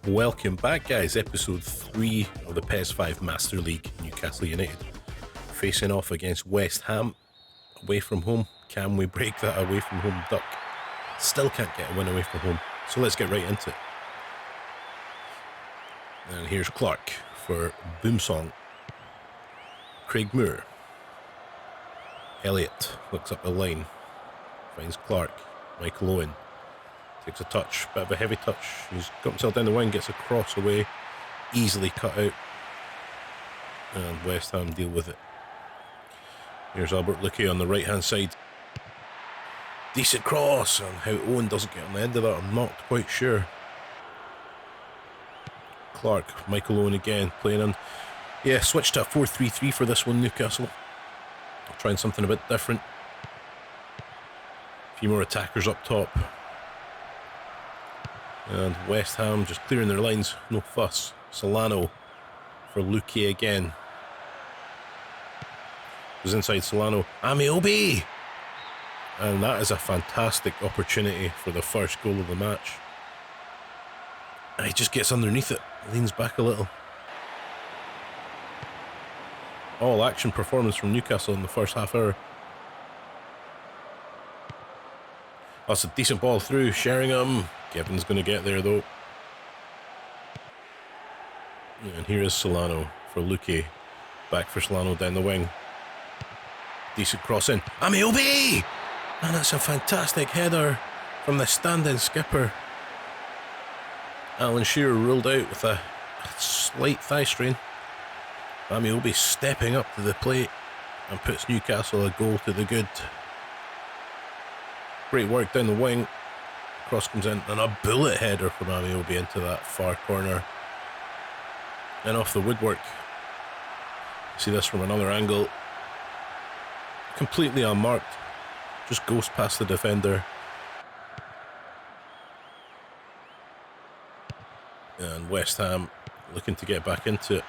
Welcome back, guys. Episode 3 of the PS5 Master League. Newcastle United facing off against West Ham away from home. Can we break that away from home duck? Still can't get a win away from home, so let's get right into it. And here's Clark for Boomsong. Craig Moore. Elliott looks up the line, finds Clark. Michael Owen takes a touch, bit of a heavy touch. He's got himself down the wing, gets a cross away, easily cut out, and West Ham deal with it. Here's Albert Luque on the right hand side. Decent cross, and how Owen doesn't get on the end of that, I'm not quite sure. Clark, Michael Owen again, playing in. Yeah, switched to a 4-3-3 for this one, Newcastle. Trying something a bit different. A few more attackers up top. And West Ham just clearing their lines, no fuss. Solano for Luque again. Goes inside Solano. Amiobi! And that is a fantastic opportunity for the first goal of the match. And he just gets underneath it, leans back a little. All action performance from Newcastle in the first half hour. That's a decent ball through. Sheringham. Kevin's going to get there though. And here is Solano for Luque. Back for Solano down the wing. Decent cross in. Amiobi! And that's a fantastic header from the stand-in skipper. Alan Shearer ruled out with a slight thigh strain. Amiobi stepping up to the plate and puts Newcastle a goal to the good. Great work down the wing. Cross comes in and a bullet header from Amiobi into that far corner. And off the woodwork. See this from another angle. Completely unmarked. Just goes past the defender. And West Ham looking to get back into it.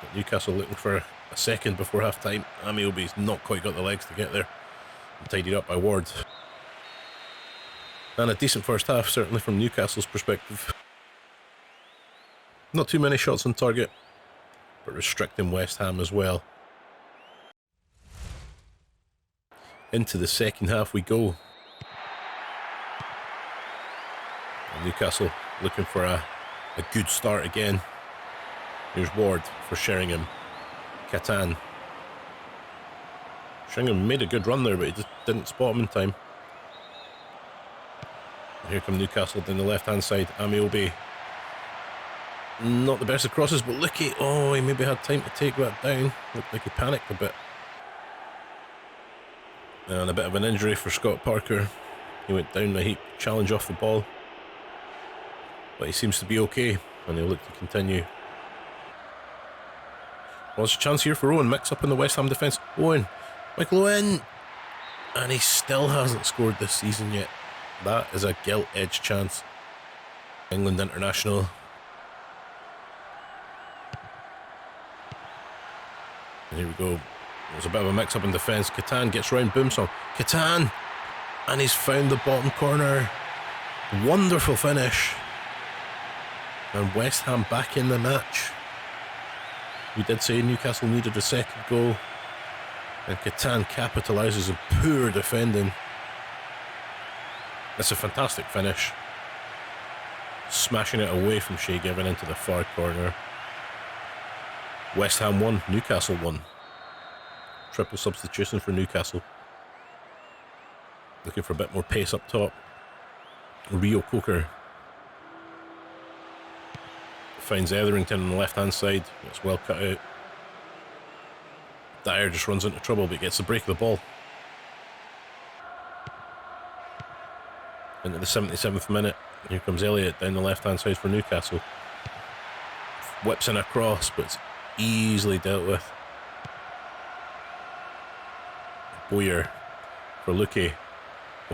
But Newcastle looking for a second before half time. Amiobi's not quite got the legs to get there. And tidied up by Ward. And a decent first half, certainly from Newcastle's perspective. Not too many shots on target, but restricting West Ham as well. Into the second half we go. And Newcastle looking for a good start again. Here's Ward for Sheringham. Catan. Sheringham made a good run there, but he just didn't spot him in time. And here come Newcastle down the left-hand side. Amiobi. Not the best of crosses, but Luque. Oh, he maybe had time to take that down. Looked like he panicked a bit. And a bit of an injury for Scott Parker. He went down the heap, challenge off the ball. But he seems to be okay, and he'll look to continue. Well, there's a chance here for Owen. Mix up in the West Ham defence. Owen. Michael Owen. And he still hasn't scored this season yet. That is a gilt-edged chance. England international. And here we go. There's a bit of a mix-up in defence. Catan gets round Boomsong. Catan! And he's found the bottom corner. Wonderful finish. And West Ham back in the match. We did say Newcastle needed a second goal. And Catan capitalises on poor defending. It's a fantastic finish. Smashing it away from Shea Given into the far corner. West Ham won, Newcastle won. Triple substitution for Newcastle. Looking for a bit more pace up top. Rio Coker finds Etherington on the left hand side. It's well cut out. Dyer just runs into trouble but gets the break of the ball. Into the 77th minute. Here comes Elliott down the left hand side for Newcastle. Whips in a cross, but it's easily dealt with. Boyer for Luque.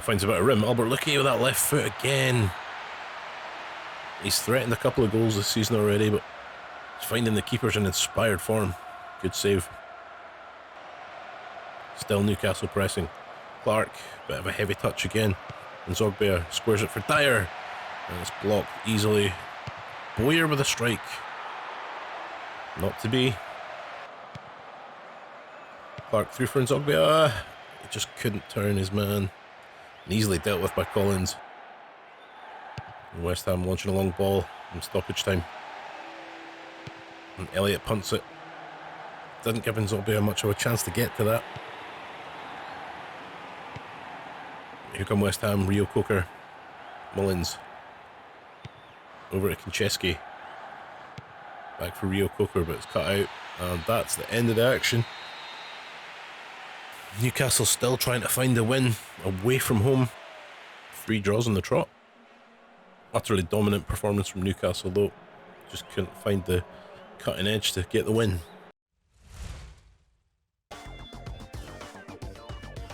Finds a bit of rim. Albert Luque with that left foot again. He's threatened a couple of goals this season already, but he's finding the keepers in inspired form. Good save. Still Newcastle pressing. Clark, bit of a heavy touch again. And Zogbia squares it for Dyer. And it's blocked easily Boyer with a strike. Not to be. Clark through for Nzogbia. He just couldn't turn his man. And easily dealt with by Collins. And West Ham launching a long ball in stoppage time. And Elliott punts it. Doesn't give Nzogbia much of a chance to get to that. Here come West Ham, Rio Coker. Mullins. Over to Konchesky. Back for Rio Coker, but it's cut out. And that's the end of the action. Newcastle still trying to find a win away from home. 3 draws on the trot. Utterly dominant performance from Newcastle though. Just couldn't find the cutting edge to get the win.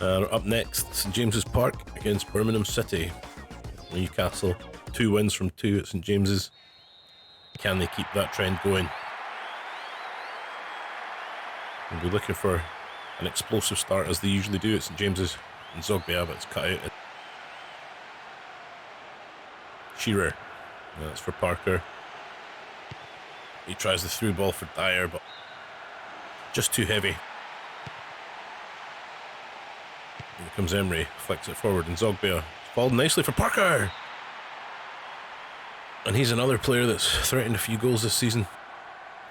Up next, St James's Park against Birmingham City. Newcastle, 2 wins from 2 at St James's. Can they keep that trend going? We'll be looking for an explosive start as they usually do at St James's. And Nzogbia, but it's cut out. Shearer, that's for Parker. He tries the through ball for Dyer, but just too heavy. Here comes Emery, flicks it forward, and Nzogbia followed nicely for Parker. And he's another player that's threatened a few goals this season.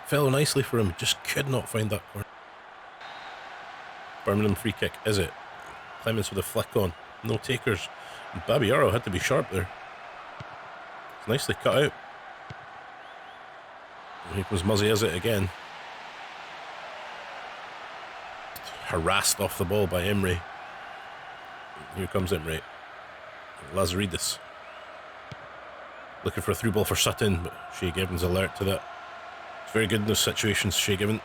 Fell nicely for him, just could not find that corner. Birmingham free kick, is it? Clements with a flick on, no takers. And Babayaro had to be sharp there. It's nicely cut out. And here comes Muzzy, is it again? Harassed off the ball by Emery. Here comes Emery. Lazaridis. Looking for a through ball for Sutton, but Shea Given's alert to that. It's very good in those situations, Shea Given.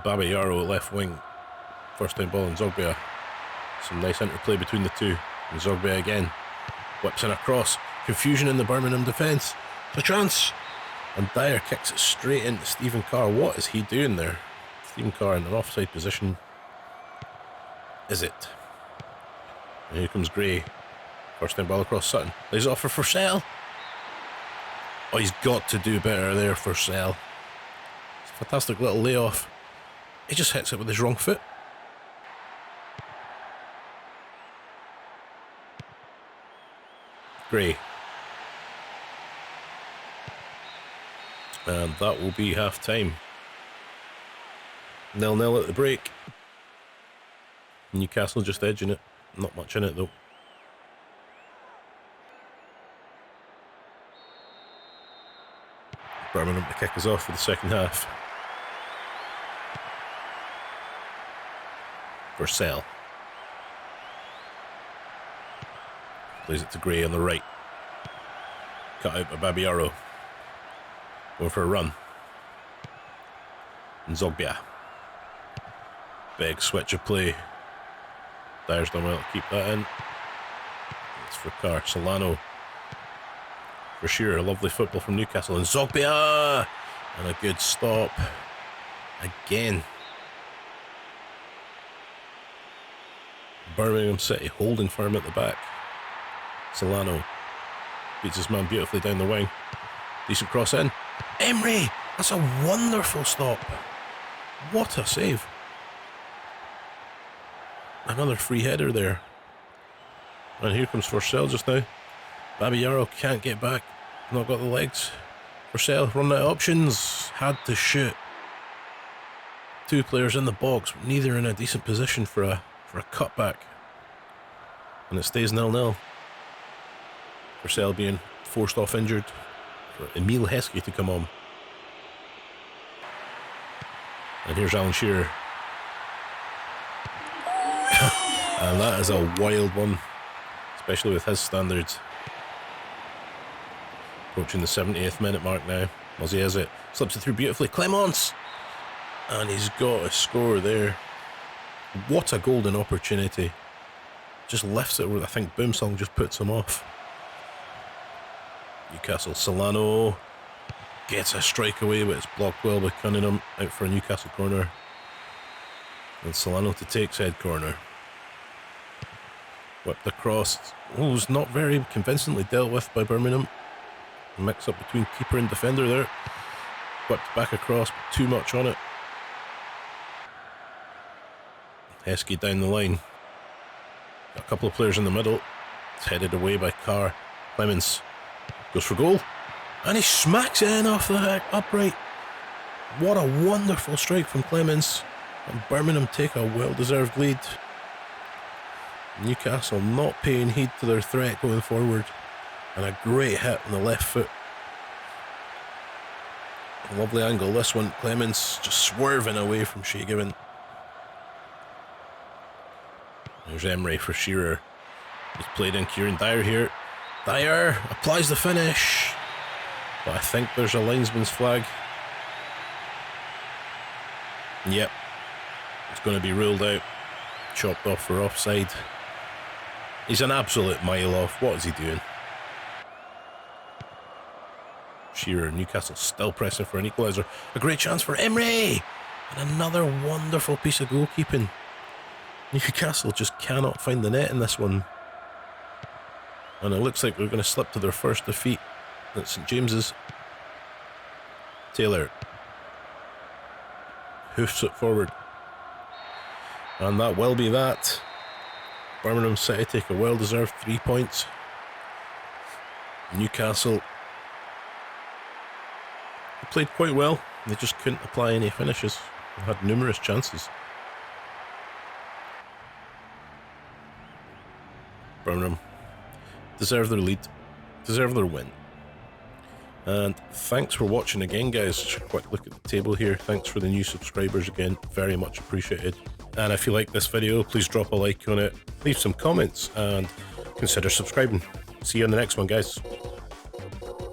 Babayaro left wing. First time ball in Nzogbia. Some nice interplay between the two. And Nzogbia again. Whips in a cross. Confusion in the Birmingham defence. The chance! And Dyer kicks it straight into Stephen Carr. What is he doing there? Stephen Carr in an offside position. Is it? And here comes Gray. First time ball across Sutton. Lays it off for Forsell. Oh, he's got to do better there, Forsell. It's a fantastic little layoff. He just hits it with his wrong foot. Gray. And that will be half time. 0-0 at the break. Newcastle just edging it. Not much in it though. Birmingham to kick us off for the second half. Forsell. Plays it to Gray on the right. Cut out by Babayaro. Going for a run. Nzogbia. Big switch of play. Dyer's done well to keep that in. It's for Carr. Solano. For Shearer. Lovely football from Newcastle. And Nzogbia! And a good stop. Again. Birmingham City holding firm at the back. Solano beats his man beautifully down the wing. Decent cross in. Emery! That's a wonderful stop. What a save. Another free header there. And here comes Forsell just now. Babayaro can't get back. Not got the legs. Forsell running out of options. Had to shoot. 2 players in the box, but neither in a decent position for a cutback. And it stays 0-0. Forsell being forced off injured for Emile Heskey to come on. And here's Alan Shearer. And that is a wild one, especially with his standards. Approaching the 70th minute mark now. Muzzy has it. Slips it through beautifully. Clements! And he's got a score there. What a golden opportunity. Just lifts it over. I think Boomsong just puts him off. Newcastle. Solano gets a strike away, but it's blocked well by Cunningham. Out for a Newcastle corner. And Solano to take said corner. Whipped across. Oh, it was not very convincingly dealt with by Birmingham. Mix up between keeper and defender there. Whipped back across, but too much on it. Heskey down the line. Got a couple of players in the middle. It's headed away by Carr. Clemens goes for goal. And he smacks it in off the upright. What a wonderful strike from Clemens. And Birmingham take a well-deserved lead. Newcastle not paying heed to their threat going forward. And a great hit on the left foot. A lovely angle this one. Clemens just swerving away from Shea Given. There's Emery for Shearer. He's played in Kieran Dyer here. Dyer applies the finish. But I think there's a linesman's flag. Yep. It's going to be ruled out. Chopped off for offside. He's an absolute mile off. What is he doing? Shearer, Newcastle still pressing for an equaliser. A great chance for Emery! And another wonderful piece of goalkeeping. Newcastle just cannot find the net in this one. And it looks like we're going to slip to their first defeat at St James's. Taylor hoofs it forward. And that will be that. Birmingham City take a well-deserved 3 points. Newcastle played quite well. They just couldn't apply any finishes. They had numerous chances. Birmingham deserve their lead, deserve their win. And thanks for watching again, guys. Just a quick look at the table here. Thanks for the new subscribers again, very much appreciated. And if you like this video, please drop a like on it, leave some comments, and consider subscribing. See you on the next one, guys.